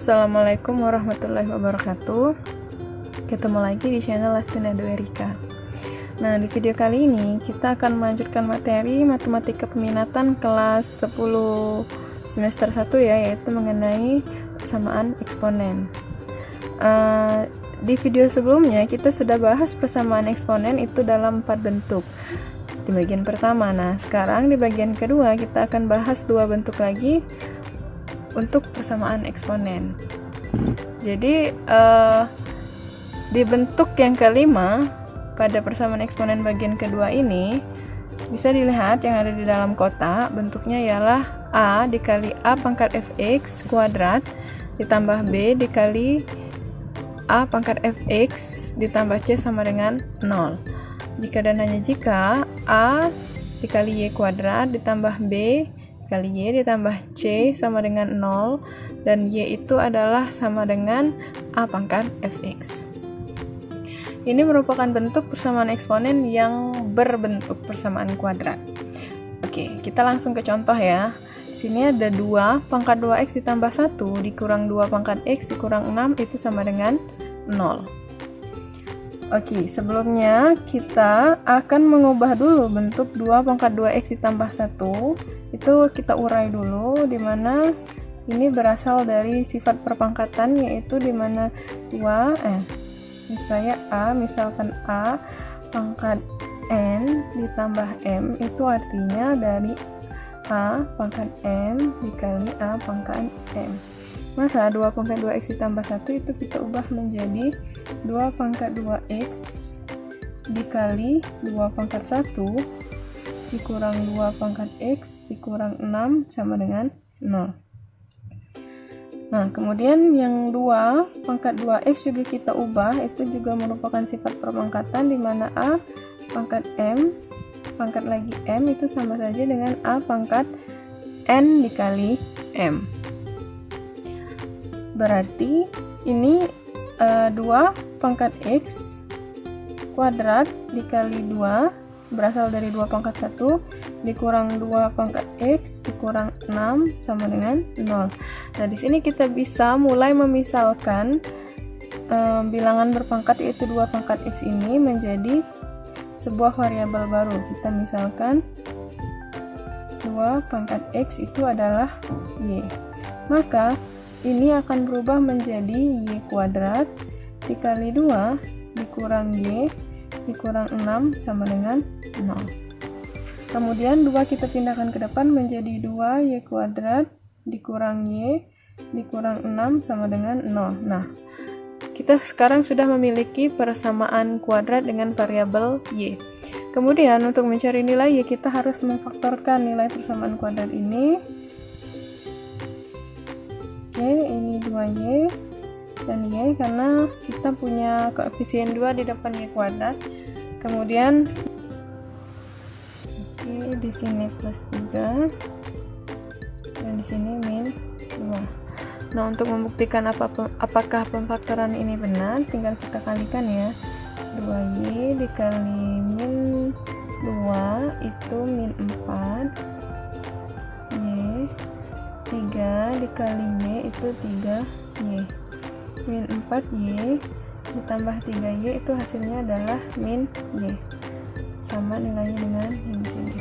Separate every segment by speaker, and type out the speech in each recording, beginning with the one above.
Speaker 1: Assalamualaikum warahmatullahi wabarakatuh. Ketemu lagi di channel Lastina Erika. Nah, di video kali ini kita akan melanjutkan materi matematika peminatan kelas 10 semester 1 ya, yaitu mengenai persamaan eksponen. Di video sebelumnya kita sudah bahas persamaan eksponen itu dalam 4 bentuk di bagian pertama. Nah, sekarang di bagian kedua kita akan bahas 2 bentuk lagi untuk persamaan eksponen. Jadi di bentuk yang kelima pada persamaan eksponen bagian kedua ini bisa dilihat yang ada di dalam kotak, bentuknya ialah A dikali A pangkat fx kuadrat ditambah B dikali A pangkat fx ditambah C sama dengan 0. Jika dan hanya jika A dikali Y kuadrat ditambah B dikali Y ditambah C sama dengan 0 dan Y itu adalah sama dengan A pangkat fx. Ini merupakan bentuk persamaan eksponen yang berbentuk persamaan kuadrat. Oke, kita langsung ke contoh ya. Sini ada 2 pangkat 2x ditambah 1 dikurang 2 pangkat x dikurang 6 itu sama dengan 0. Oke, sebelumnya kita akan mengubah dulu bentuk 2 pangkat 2x ditambah 1. Itu kita urai dulu, dimana ini berasal dari sifat perpangkatan, yaitu dimana misalkan A pangkat N ditambah M, itu artinya dari A pangkat M dikali A pangkat M. Maka 2 pangkat 2x ditambah 1 itu kita ubah menjadi 2 pangkat 2x dikali 2 pangkat 1 dikurang 2 pangkat x dikurang 6 sama dengan 0. Nah, kemudian yang 2 pangkat 2x juga kita ubah, itu juga merupakan sifat perpangkatan, di mana A pangkat M pangkat lagi M itu sama saja dengan A pangkat N dikali M. Berarti ini 2 pangkat x kuadrat dikali 2 berasal dari 2 pangkat 1 dikurang 2 pangkat x dikurang 6 sama dengan 0. Nah, di sini kita bisa mulai memisalkan bilangan berpangkat, yaitu 2 pangkat x ini menjadi sebuah variabel baru. Kita misalkan 2 pangkat x itu adalah y. Maka ini akan berubah menjadi y kuadrat dikali 2 dikurang y dikurang 6 sama dengan 0. Kemudian 2 kita pindahkan ke depan menjadi 2y kuadrat dikurang y dikurang 6 sama dengan 0. Nah, kita sekarang sudah memiliki persamaan kuadrat dengan variabel y. Kemudian untuk mencari nilai y, kita harus memfaktorkan nilai persamaan kuadrat ini. Oke, ini 2y dan y karena kita punya koefisien 2 di depan y kuadrat. Kemudian di sini plus 3 dan di sini min 2. Nah, untuk membuktikan apakah pemfaktoran ini benar, tinggal kita kalikan ya. 2y dikali min 2 itu min 4, y 3 dikali y itu 3y, min 4y ditambah 3y itu hasilnya adalah min y, sama nilainya dengan yang di sini.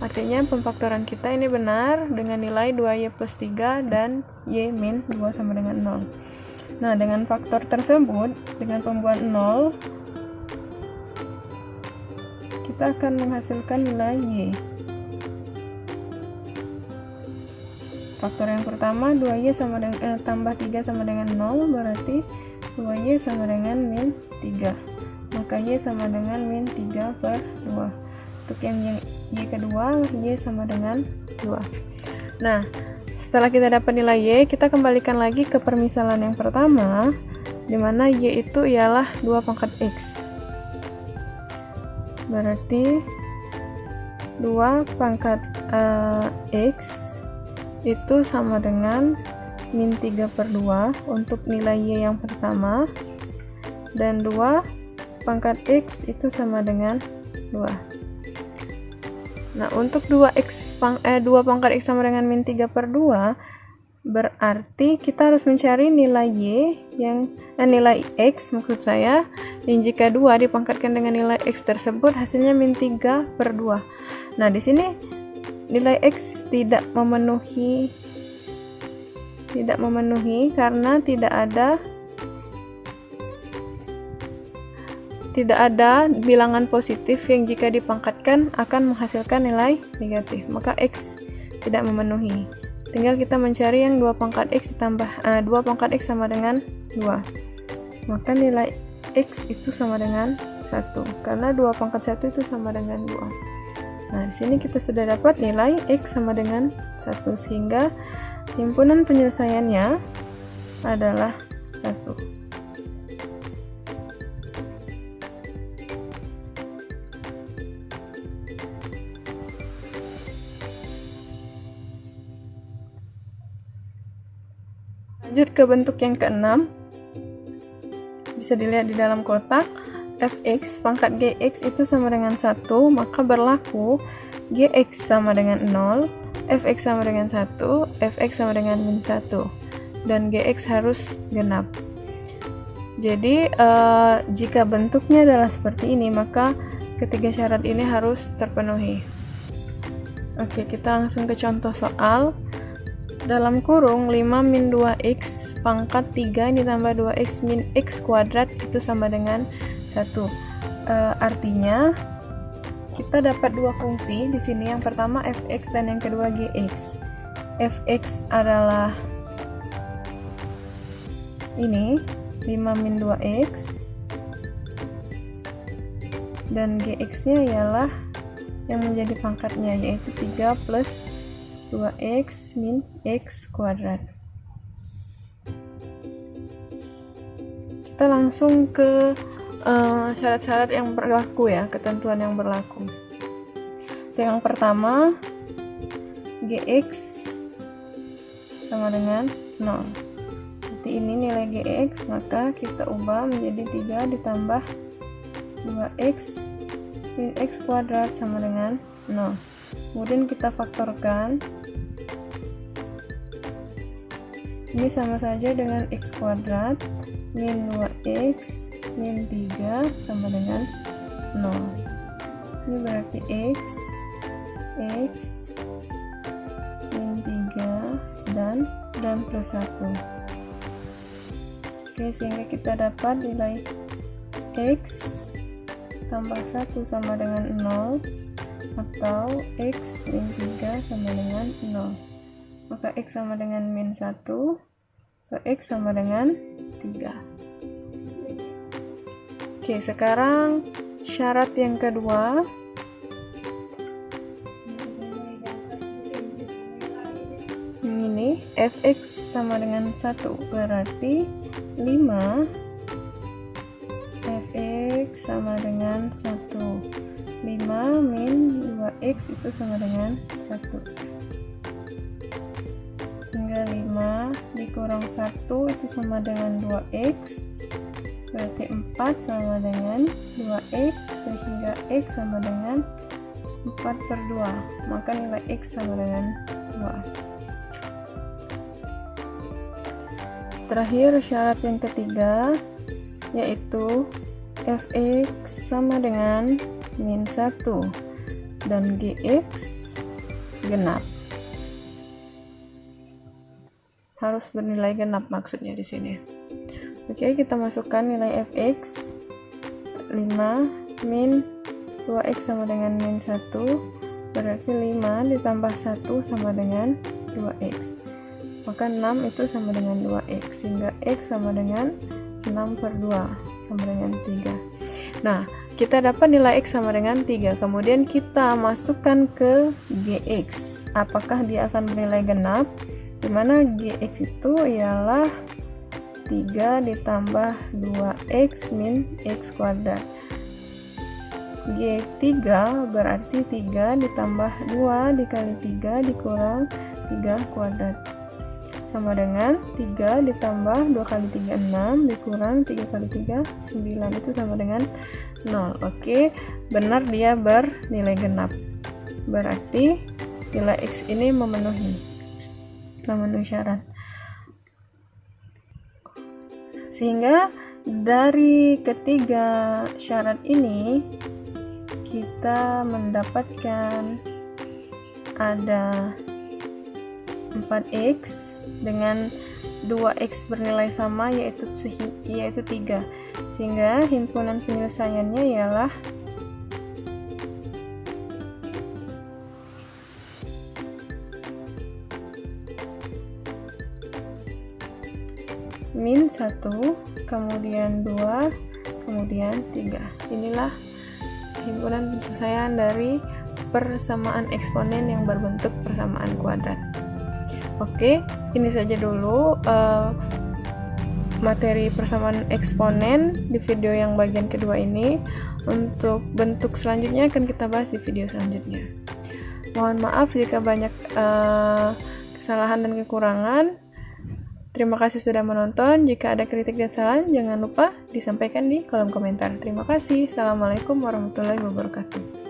Speaker 1: Artinya pemfaktoran kita ini benar dengan nilai 2y plus 3 dan y min 2 sama dengan 0. Nah, dengan faktor tersebut, dengan pembuat 0, kita akan menghasilkan nilai y. Faktor yang pertama 2y sama dengan tambah 3 sama dengan 0, berarti 2y sama dengan min 3. Maka y sama dengan min 3 per 2. Untuk yang y kedua, y sama dengan 2. Nah, setelah kita dapat nilai y, kita kembalikan lagi ke permisalan yang pertama, di mana y itu ialah 2 pangkat x. Berarti 2 pangkat x itu sama dengan min 3 per 2 untuk nilai y yang pertama, dan 2 pangkat x itu sama dengan 2. Nah, untuk 2 pangkat x sama dengan min 3 per 2, berarti kita harus mencari nilai y nilai x maksud saya, yang jika 2 dipangkatkan dengan nilai x tersebut hasilnya min 3/2. Nah, di sini nilai x tidak memenuhi karena tidak ada bilangan positif yang jika dipangkatkan akan menghasilkan nilai negatif, maka x tidak memenuhi. Tinggal kita mencari yang 2 pangkat x ditambah 2 pangkat x sama dengan 2. Maka nilai x itu sama dengan 1 karena 2 pangkat 1 itu sama dengan 2. Nah, di sini kita sudah dapat nilai x sama dengan 1 sehingga himpunan penyelesaiannya adalah 1. Lanjut ke bentuk yang keenam, bisa dilihat di dalam kotak. Fx pangkat gx itu sama dengan 1, maka berlaku gx sama dengan 0, fx sama dengan 1, fx sama dengan min 1, dan gx harus genap. Jadi jika bentuknya adalah seperti ini, maka ketiga syarat ini harus terpenuhi. Oke, kita langsung ke contoh soal. Dalam kurung 5 min 2x pangkat 3 ditambah 2x min x kuadrat itu sama dengan 1. Artinya kita dapat dua fungsi di sini, yang pertama fx dan yang kedua gx. Fx adalah ini 5 min 2x dan gx-nya ialah yang menjadi pangkatnya, yaitu 3 plus 2x min x kuadrat. Kita langsung ke syarat-syarat yang berlaku ya, ketentuan yang berlaku. Yang pertama, gx sama dengan 0. Jadi ini nilai gx, maka kita ubah menjadi 3 ditambah 2x min x kuadrat sama dengan 0. Kemudian kita faktorkan. Ini sama saja dengan x kuadrat min 2x min 3 sama dengan 0. Ini berarti x min 3 dan plus 1. Oke, sehingga kita dapat nilai x tambah 1 sama dengan 0 atau x min 3 sama dengan 0. Maka x sama dengan min 1, x sama dengan 3. Oke, sekarang syarat yang kedua. Ini fx sama dengan 1, berarti 5 fx sama dengan 1. 5 min 2x itu sama dengan 1. Sehingga 5 dikurang 1 itu sama dengan 2x, berarti 4 sama dengan 2x, sehingga x sama dengan 4/2, maka nilai x sama dengan 2. Terakhir syarat yang ketiga, yaitu fx sama dengan min 1 dan gx genap. Harus bernilai genap maksudnya di sini. Oke, kita masukkan nilai fx 5 min 2x sama dengan min 1, berarti 5 ditambah 1 sama dengan 2x, maka 6 itu sama dengan 2x, sehingga x sama dengan 6/2 sama dengan 3. Nah, kita dapat nilai x sama dengan 3, kemudian kita masukkan ke gx. Apakah dia akan bernilai genap? Dimana gx itu ialah 3 ditambah 2x min x kuadrat. G3 berarti 3 ditambah 2 dikali 3 dikurang 3 kuadrat, sama dengan 3 ditambah 2 kali 3 6 dikurang 3 kali 3 9, itu sama dengan 0. Oke, benar dia bernilai genap, berarti nilai x ini memenuhi syarat. Sehingga dari ketiga syarat ini kita mendapatkan ada 4x dengan 2x bernilai sama yaitu 3, sehingga himpunan penyelesaiannya ialah -1, kemudian 2, kemudian 3. Inilah himpunan penyelesaian dari persamaan eksponen yang berbentuk persamaan kuadrat. Oke, ini saja dulu materi persamaan eksponen di video yang bagian kedua ini. Untuk bentuk selanjutnya akan kita bahas di video selanjutnya. Mohon maaf jika banyak kesalahan dan kekurangan. Terima kasih sudah menonton. Jika ada kritik dan saran, jangan lupa disampaikan di kolom komentar. Terima kasih. Assalamualaikum warahmatullahi wabarakatuh.